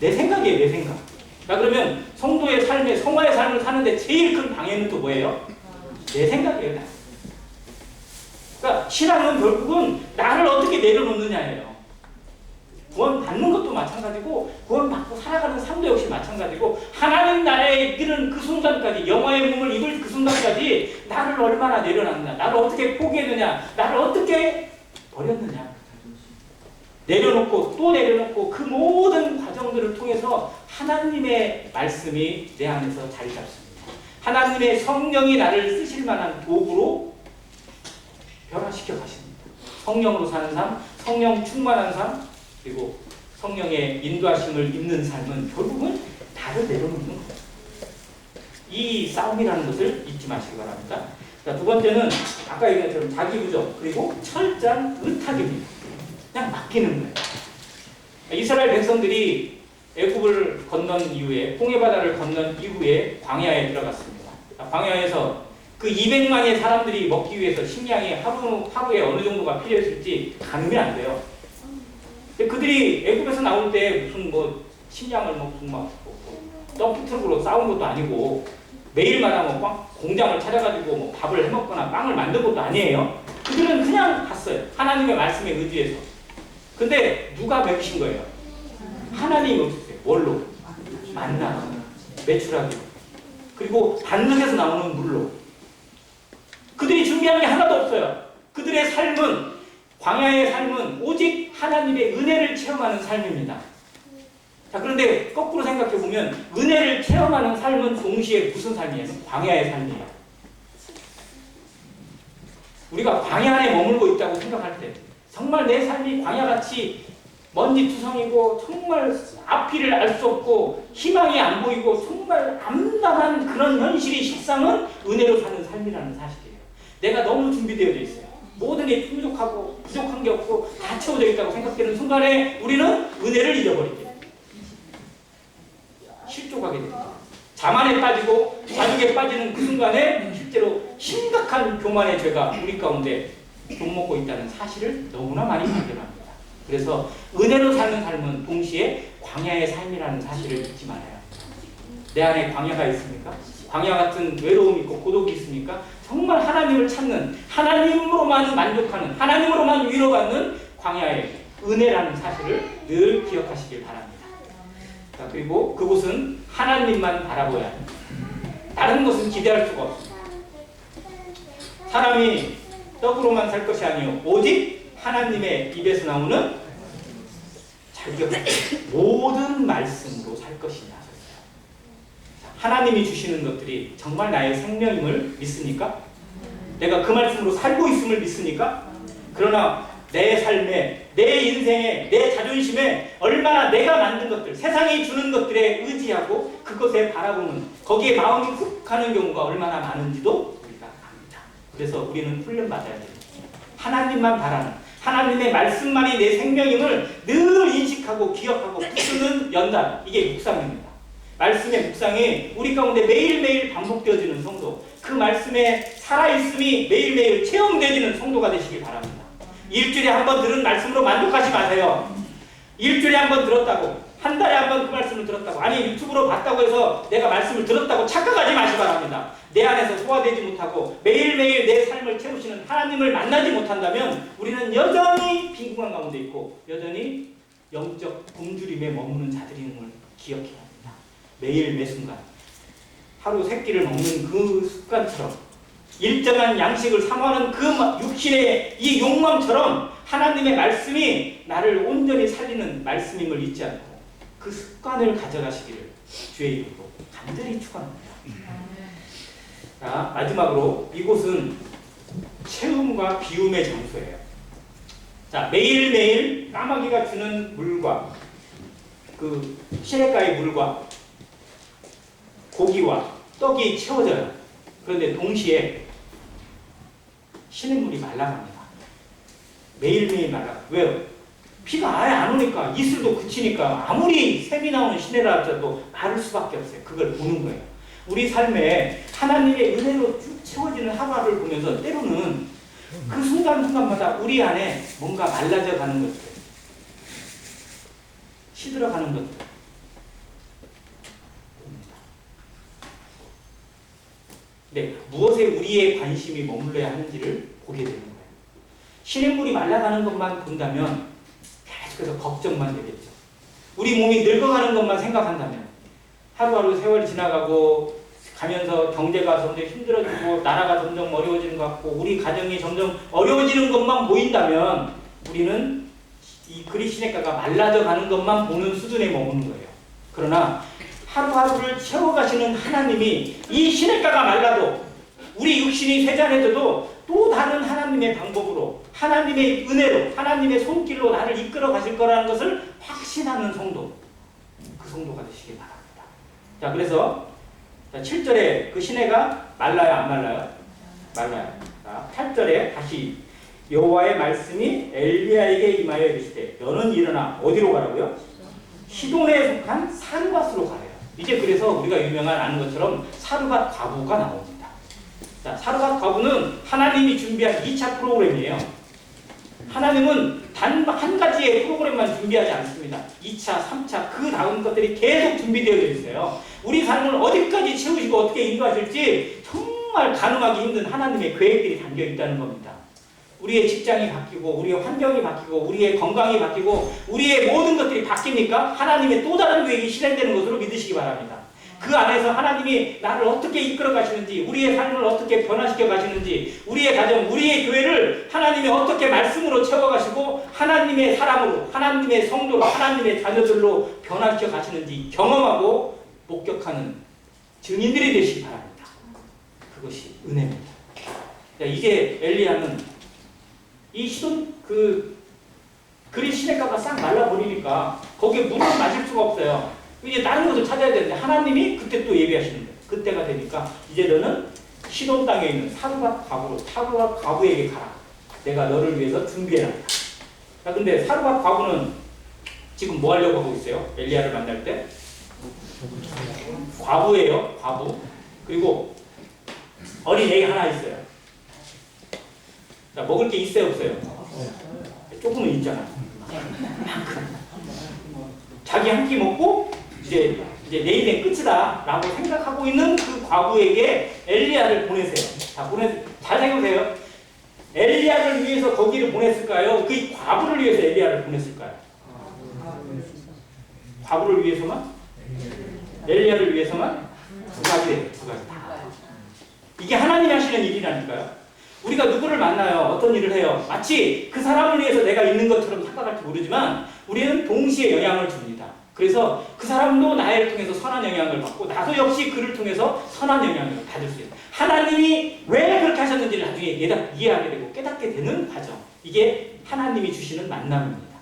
내 생각이에요, 내 생각. 자, 그러면 성도의 삶에, 성화의 삶을 사는데 제일 큰 방해는 또 뭐예요? 내 생각이에요. 그러니까 신앙은 결국은 나를 어떻게 내려놓느냐예요. 구원 받는 것도 마찬가지고 구원 받고 살아가는 삶도 역시 마찬가지고 하나님 나라에 이르는 그 순간까지, 영화의 몸을 입을 그 순간까지 나를 얼마나 내려놨느냐, 나를 어떻게 포기했느냐, 나를 어떻게 버렸느냐, 내려놓고 또 내려놓고 그 모든 과정들을 통해서 하나님의 말씀이 내 안에서 자리 잡습니다. 하나님의 성령이 나를 쓰실 만한 도구로 변화시켜 가십니다. 성령으로 사는 삶, 성령 충만한 삶, 그리고 성령의 인도하심을 입는 삶은 결국은 나를 내려놓는 거예요. 이 싸움이라는 것을 잊지 마시기 바랍니다. 자, 두 번째는 아까 얘기한 것처럼 자기부정, 그리고 철저한 의탁입니다. 그냥 맡기는 거예요. 이스라엘 백성들이 애굽을 건넌 이후에, 홍해바다를 건넌 이후에 광야에 들어갔습니다. 광야에서 그 200만의 사람들이 먹기 위해서 식량이 하루에 어느 정도가 필요했을지 가늠이 안 돼요. 근데 그들이 애굽에서 나올 때 무슨 식량을 무슨 덤프트럭으로 싸운 것도 아니고 매일마다 공장을 찾아가지고 밥을 해먹거나 빵을 만든 것도 아니에요. 그들은 그냥 갔어요. 하나님의 말씀에 의지해서. 근데 누가 먹이신 거예요? 하나님이 먹였어요. 뭘로? 만나, 메추라기, 그리고 반석에서 나오는 물로. 그들이 준비한 게 하나도 없어요. 그들의 삶은, 광야의 삶은 오직 하나님의 은혜를 체험하는 삶입니다. 자, 그런데 거꾸로 생각해 보면 은혜를 체험하는 삶은 동시에 무슨 삶이에요? 광야의 삶이에요. 우리가 광야 안에 머물고 있다고 생각할 때 정말 내 삶이 광야같이 먼지투성이고 정말 앞길을 알 수 없고 희망이 안 보이고 정말 암담한 그런 현실이 실상은 은혜로 사는 삶이라는 사실이에요. 내가 너무 준비되어져 있어요. 모든 게 풍족하고 부족한 게 없고 다 채워져 있다고 생각되는 순간에 우리는 은혜를 잊어버리게, 실족하게 됩니다. 자만에 빠지고 자죽에 빠지는 그 순간에 실제로 심각한 교만의 죄가 우리 가운데 좀먹고 있다는 사실을 너무나 많이 발견합니다. 그래서 은혜로 사는 삶은 동시에 광야의 삶이라는 사실을 잊지 말아야 합니다. 내 안에 광야가 있습니까? 광야 같은 외로움이 있고 고독이 있습니까? 정말 하나님을 찾는, 하나님으로만 만족하는, 하나님으로만 위로받는 광야의 은혜라는 사실을 늘 기억하시길 바랍니다. 자, 그리고 그곳은 하나님만 바라보아야 합니다. 다른 것은 기대할 수가 없습니다. 사람이 떡으로만 살 것이 아니요 오직 하나님의 입에서 나오는 자기가 모든 말씀으로 살 것이냐. 하나님이 주시는 것들이 정말 나의 생명임을 믿습니까? 내가 그 말씀으로 살고 있음을 믿습니까? 그러나 내 삶에, 내 인생에, 내 자존심에 얼마나 내가 만든 것들, 세상이 주는 것들에 의지하고 그것에 바라보는, 거기에 마음이 훅 가는 경우가 얼마나 많은지도 우리가 압니다. 그래서 우리는 훈련받아야 됩니다. 하나님만 바라는, 하나님의 말씀만이 내 생명임을 늘 인식하고 기억하고 붙드는 연단, 이게 묵상입니다. 말씀의 묵상이 우리 가운데 매일매일 반복되어지는 성도, 그 말씀의 살아있음이 매일매일 체험되어지는 성도가 되시길 바랍니다. 일주일에 한 번 들은 말씀으로 만족하지 마세요. 일주일에 한 번 들었다고, 한 달에 한 번 그 말씀을 들었다고, 아니 유튜브로 봤다고 해서 내가 말씀을 들었다고 착각하지 마시기 바랍니다. 내 안에서 소화되지 못하고 매일매일 내 삶을 채우시는 하나님을 만나지 못한다면 우리는 여전히 빈궁한 가운데 있고 여전히 영적 굶주림에 머무는 자들인 걸 기억해야 합니다. 매일 매순간 하루 세 끼를 먹는 그 습관처럼, 일정한 양식을 사모하는 그 육신의 이 욕망처럼 하나님의 말씀이 나를 온전히 살리는 말씀임을 잊지 않고 그 습관을 가져가시기를 주의 이름으로 간절히 축원합니다. 자, 마지막으로 이곳은 체험과 비움의 장소예요. 자, 매일매일 까마귀가 주는 물과 그 시냇가의 물과 고기와 떡이 채워져요. 그런데 동시에 시냇물이 말라갑니다. 매일매일 말라. 왜요? 비가 아예 안 오니까, 이슬도 그치니까 아무리 샘이 나오는 시내라 하더라도 마를 수밖에 없어요. 그걸 보는 거예요. 우리 삶에 하나님의 은혜로 쭉 채워지는 하루하루를 보면서 때로는 그 순간순간마다 우리 안에 뭔가 말라져 가는 것들, 시들어 가는 것들 봅니다. 네, 무엇에 우리의 관심이 머물러야 하는지를 보게 되는 거예요. 시냇물이 말라가는 것만 본다면 계속해서 걱정만 되겠죠. 우리 몸이 늙어가는 것만 생각한다면 하루하루 세월이 지나가고 가면서 경제가 점점 힘들어지고 나라가 점점 어려워지는 것 같고 우리 가정이 점점 어려워지는 것만 보인다면 우리는 이 그리 시냇가가 말라져 가는 것만 보는 수준에 머무는 거예요. 그러나 하루하루를 채워가시는 하나님이 이 시냇가가 말라도 우리 육신이 쇠잔해져도 또 다른 하나님의 방법으로, 하나님의 은혜로, 하나님의 손길로 나를 이끌어 가실 거라는 것을 확신하는 성도, 그 성도가 되시길 바랍니다. 자, 그래서 7절에 그 시내가 말라요, 안 말라요? 말라요. 자, 8절에 다시 여호와의 말씀이 엘리야에게 임하여 이르시되 너는 일어나 어디로 가라고요? 시돈에 속한 사르밧으로 가래요. 이제 그래서 우리가 유명한 아는 것처럼 사르밧 과부가 나옵니다. 자, 사르밧 과부는 하나님이 준비한 2차 프로그램이에요. 하나님은 단 한 가지의 프로그램만 준비하지 않습니다. 2차, 3차, 그 다음 것들이 계속 준비되어 있어요. 우리 삶을 어디까지 채우시고 어떻게 인도하실지 정말 가늠하기 힘든 하나님의 계획들이 담겨 있다는 겁니다. 우리의 직장이 바뀌고 우리의 환경이 바뀌고 우리의 건강이 바뀌고 우리의 모든 것들이 바뀝니까? 하나님의 또 다른 계획이 실행되는 것으로 믿으시기 바랍니다. 그 안에서 하나님이 나를 어떻게 이끌어 가시는지, 우리의 삶을 어떻게 변화시켜 가시는지, 우리의 가정, 우리의 교회를 하나님이 어떻게 말씀으로 채워 가시고 하나님의 사람으로, 하나님의 성도로, 하나님의 자녀들로 변화시켜 가시는지 경험하고 목격하는 증인들이 되시기 바랍니다. 그것이 은혜입니다. 이제 엘리야는 이 시돈 그리 시냇가가 싹 말라버리니까 거기에 물을 마실 수가 없어요. 이제 다른 것을 찾아야 되는데 하나님이 그때 또 예비하시는 거예요. 그때가 되니까 이제 너는 시돈 땅에 있는 사르밧 과부에게 가라. 내가 너를 위해서 준비해놨다. 자, 근데 사르밧 과부는 지금 뭐 하려고 하고 있어요? 엘리야를 만날 때? 과부예요. 과부. 그리고 어린 애기 하나 있어요. 자, 먹을 게 있어요, 없어요? 조금은 있잖아. 자기 한 끼 먹고 이제 내 인생 끝이다 라고 생각하고 있는 그 과부에게 엘리야를 보내세요. 자, 잘 생각해보세요. 엘리야를 위해서 거기를 보냈을까요? 그 과부를 위해서 엘리야를 보냈을까요? 과부를 위해서만? 엘리야를 위해서만? 두 가지예요. 두 가지 다. 이게 하나님이 하시는 일이라니까요. 우리가 누구를 만나요? 어떤 일을 해요? 마치 그 사람을 위해서 내가 있는 것처럼 생각할지 모르지만 우리는 동시에 영향을 줍니다. 그래서 그 사람도 나를 통해서 선한 영향을 받고 나도 역시 그를 통해서 선한 영향을 받을 수 있어요. 하나님이 왜 그렇게 하셨는지를 나중에 이해하게 되고 깨닫게 되는 과정. 이게 하나님이 주시는 만남입니다.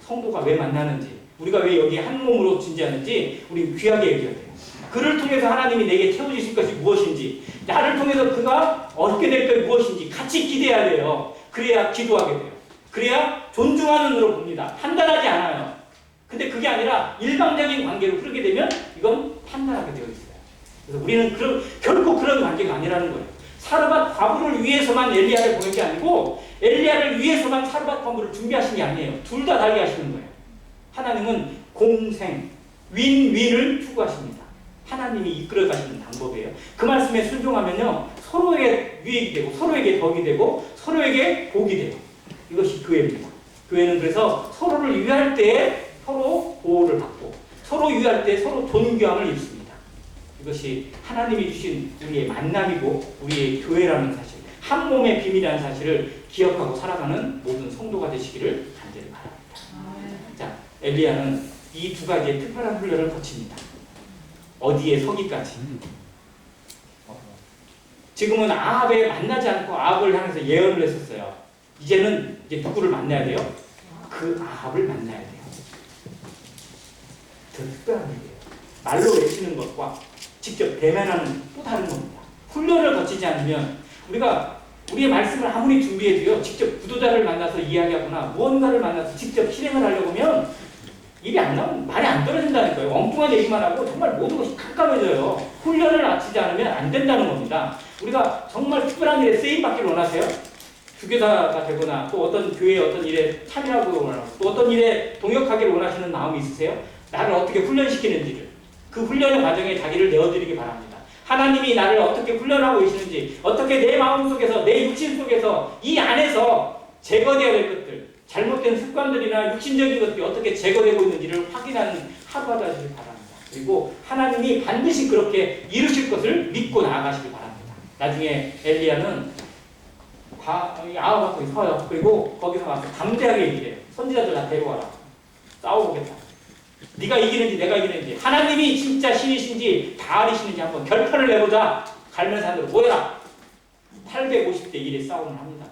성도가 왜 만나는지, 우리가 왜 여기 한 몸으로 존재하는지 우리 귀하게 얘기해야 돼요. 그를 통해서 하나님이 내게 채워주실 것이 무엇인지, 나를 통해서 그가 얻게 될 것이 무엇인지 같이 기대해야 돼요. 그래야 기도하게 돼요. 그래야 존중하는 눈으로 봅니다. 판단하지 않아요. 근데 그게 아니라 일방적인 관계로 흐르게 되면 이건 판단하게 되어 있어요. 그래서 우리는 결코 그런 관계가 아니라는 거예요. 사르밧 과부를 위해서만 엘리야를 보낸 게 아니고 엘리야를 위해서만 사르밧 과부를 준비하신 게 아니에요. 둘 다 달게 하시는 거예요. 하나님은 공생, 윈윈을 추구하십니다. 하나님이 이끌어 가시는 방법이에요. 그 말씀에 순종하면요, 서로에게 유익이 되고 서로에게 덕이 되고 서로에게 복이 돼요. 이것이 교회입니다. 교회는 그래서 서로를 위할 때 서로 보호를 받고 서로 위할 때 서로 존귀함을 입습니다. 이것이 하나님이 주신 우리의 만남이고 우리의 교회라는 사실, 한 몸의 비밀이라는 사실을 기억하고 살아가는 모든 성도가 되시기를 간절히 바랍니다. 자, 엘리야는 이 두 가지의 특별한 훈련을 거칩니다. 어디에 서기까지. 지금은 아합에 만나지 않고 아합을 향해서 예언을 했었어요. 이제는 누구를 만나야 돼요? 그 아합을 만나야 돼요. 더 특별한 일이에요. 말로 외치는 것과 직접 대면하는 또 다른 겁니다. 훈련을 거치지 않으면 우리의 말씀을 아무리 준비해도요, 직접 구도자를 만나서 이야기하거나 무언가를 만나서 직접 실행을 하려고 하면 입이 안 나오면 말이 안 떨어진다니까요. 엉뚱한 얘기만 하고 정말 모든 것이 깜깜해져요. 훈련을 마치지 않으면 안 된다는 겁니다. 우리가 정말 특별한 일에 쓰임받기를 원하세요? 주교사가 되거나 또 어떤 교회의 어떤 일에 참여하고 원하고 또 어떤 일에 동역하기를 원하시는 마음이 있으세요? 나를 어떻게 훈련시키는지를, 그 훈련의 과정에 자기를 내어드리기 바랍니다. 하나님이 나를 어떻게 훈련하고 계시는지, 어떻게 내 마음속에서, 내 육신 속에서, 이 안에서 제거되어야 될 것들, 잘못된 습관들이나 육신적인 것들이 어떻게 제거되고 있는지를 확인하는 하루가 되시길 바랍니다. 그리고 하나님이 반드시 그렇게 이루실 것을 믿고 나아가시길 바랍니다. 나중에 엘리야는 아합 앞에 서요. 그리고 거기서 와서 담대하게 얘기해요. 선지자들 다 데려와라. 싸워보겠다. 네가 이기는지 내가 이기는지, 하나님이 진짜 신이신지 바알이신지 한번 결판을 내보자. 갈멜산으로 모여라. 850대 1의 싸움을 합니다.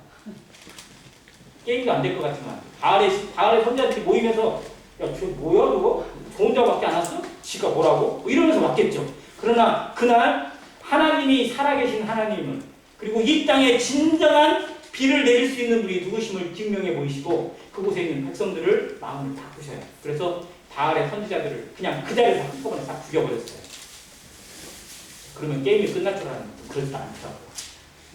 게임도 안 될 것 같지만 바알의 선지자들이 모이면서 야, 저 뭐야 저거? 저 혼자밖에 안 왔어? 지가 뭐라고? 뭐 이러면서 왔겠죠. 그러나 그날 하나님이 살아계신 하나님을, 그리고 이 땅에 진정한 비를 내릴 수 있는 분이 누구심을 증명해 보이시고 그곳에 있는 백성들을 마음을 바꾸셔요. 그래서 바알의 선지자들을 그냥 그 자리에서 한꺼번에 싹 죽여버렸어요. 그러면 게임이 끝날 줄 알았는데 그렇지 않더라고요.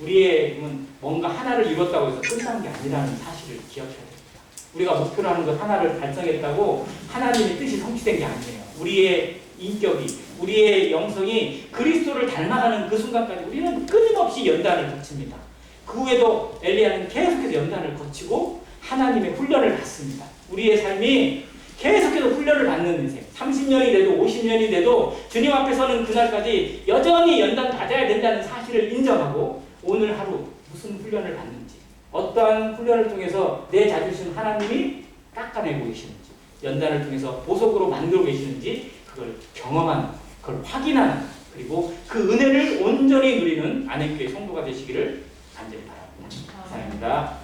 우리의 힘은 뭔가 하나를 이뤘다고 해서 끝난 게 아니라는 사실을 기억해야 됩니다. 우리가 목표로 하는 것 하나를 달성했다고 하나님의 뜻이 성취된 게 아니에요. 우리의 인격이, 우리의 영성이 그리스도를 닮아가는 그 순간까지 우리는 끊임없이 연단을 거칩니다. 그 후에도 엘리야는 계속해서 연단을 거치고 하나님의 훈련을 받습니다. 우리의 삶이 계속해서 훈련을 받는 인생, 30년이 돼도 50년이 돼도 주님 앞에 서는 그날까지 여전히 연단 받아야 된다는 사실을 인정하고 오늘 하루 무슨 훈련을 받는지, 어떠한 훈련을 통해서 내 자존심 하나님이 깎아내고 계시는지, 연단을 통해서 보석으로 만들고 계시는지 그걸 경험하는, 그걸 확인하는, 그리고 그 은혜를 온전히 누리는 안행교회 성도가 되시기를 간절히 바랍니다. 감사합니다.